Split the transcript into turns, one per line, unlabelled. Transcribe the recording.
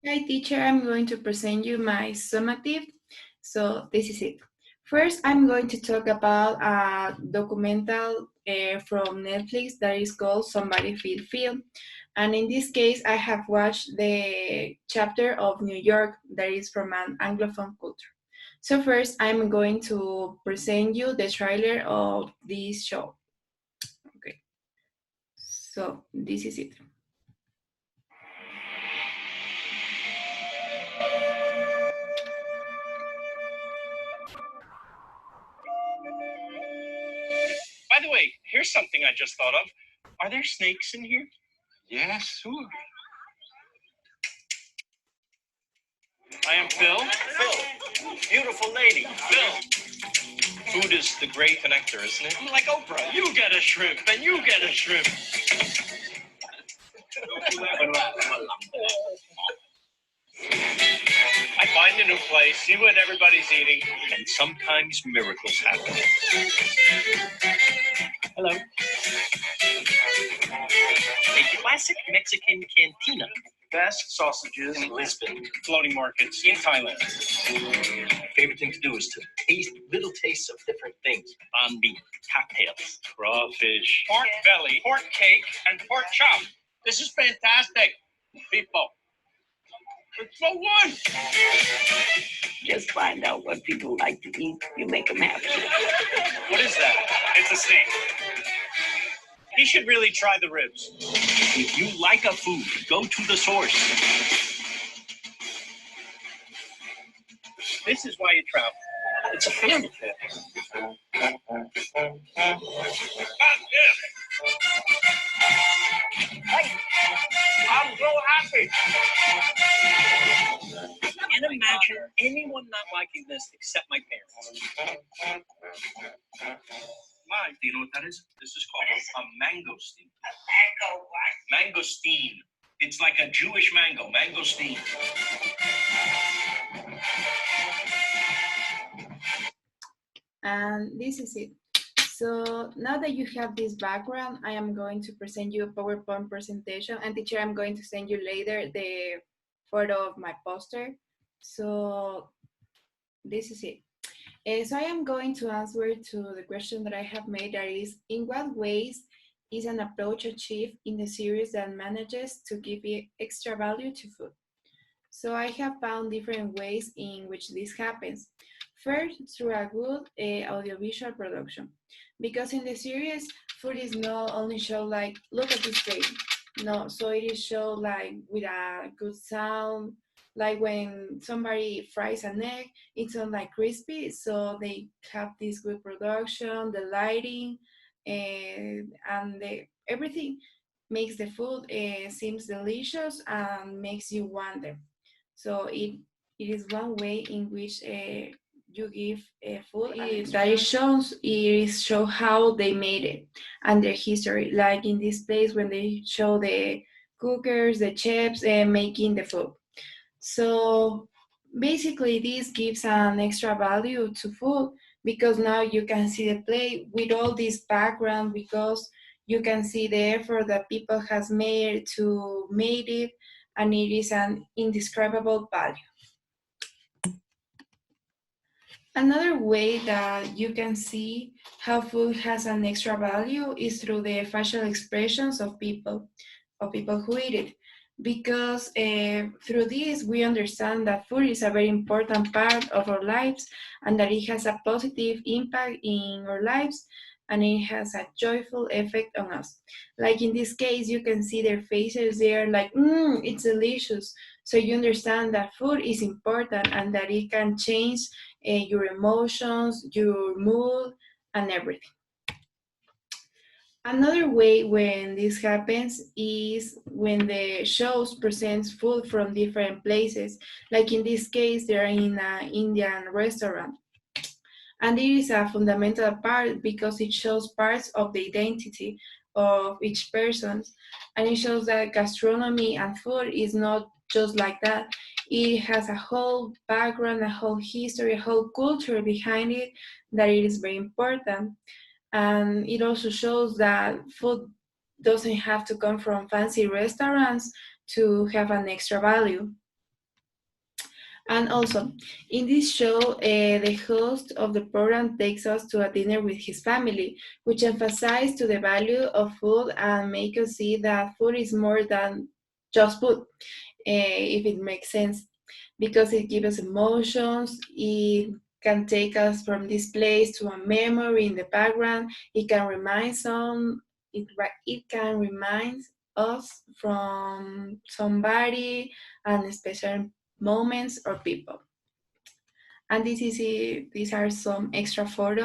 Hi teacher, I'm going to present you my summative. So this is it. First, I'm going to talk about a documental from Netflix that is called Somebody Feel Feel. And in this case, I have watched the chapter of New York that is from an Anglophone culture. So first, I'm going to present you the trailer of this show. Okay, so this is it.
By the way, here's something I just thought of. Are there snakes in here?
Yeah, sure.
I am Phil. Phil. Beautiful lady. Phil. Food is the great connector, isn't it? Like Oprah. You get a shrimp, and you get a shrimp. I find a new place, see what everybody's eating, and sometimes miracles happen. Hello. A classic Mexican cantina. Best sausages in Lisbon. Floating markets in Thailand. My favorite thing to do is to taste little tastes of different things. On the cocktails. Crawfish. Pork belly, pork cake, and pork chop. This is fantastic. People. It's so good.
Just find out what people like to eat. You make them happy.
What is that? It's a snake. He should really try the ribs. If you like a food, go to the source. This is why you travel. It's a family affair. Hey, I'm so happy. Can't imagine anyone not liking this except my parents. Why? Do you know what that is? This is called a mangosteen.
A mango what?
Mangosteen. It's like a Jewish mango, mangosteen.
And this is it. So now that you have this background, I am going to present you a PowerPoint presentation, and teacher, I'm going to send you later the photo of my poster. So this is it. So I am going to answer to the question that I have made, that is, in what ways is an approach achieved in the series that manages to give extra value to food? So I have found different ways in which this happens. First, through a good audiovisual production. Because in the series, food is not only shown like, look at this plate. No, so it is shown like with a good sound, like when somebody fries an egg, it's not like crispy, so they have this good production, the lighting, and everything makes the food seems delicious and makes you wonder. So it is one way in which you give food that it shows show how they made it and their history. Like in this place when they show the cookers, the chefs making the food. So basically, this gives an extra value to food because now you can see the plate with all this background, because you can see the effort that people has made to make it, and it is an indescribable value. Another way that you can see how food has an extra value is through the facial expressions of people who eat it. Because through this, we understand that food is a very important part of our lives and that it has a positive impact in our lives and it has a joyful effect on us. Like in this case, you can see their faces, they're like, it's delicious. So you understand that food is important and that it can change your emotions, your mood, and everything. Another way when this happens is when the shows presents food from different places. Like in this case, they're in an Indian restaurant. And it is a fundamental part because it shows parts of the identity of each person. And it shows that gastronomy and food is not just like that. It has a whole background, a whole history, a whole culture behind it that it is very important. And it also shows that food doesn't have to come from fancy restaurants to have an extra value. And also, in this show, the host of the program takes us to a dinner with his family, which emphasizes to the value of food and make us see that food is more than just food, if it makes sense, because it gives us emotions. It can take us from this place to a memory in the background. It can remind it can remind us from somebody and special moments or people. And these are some extra photos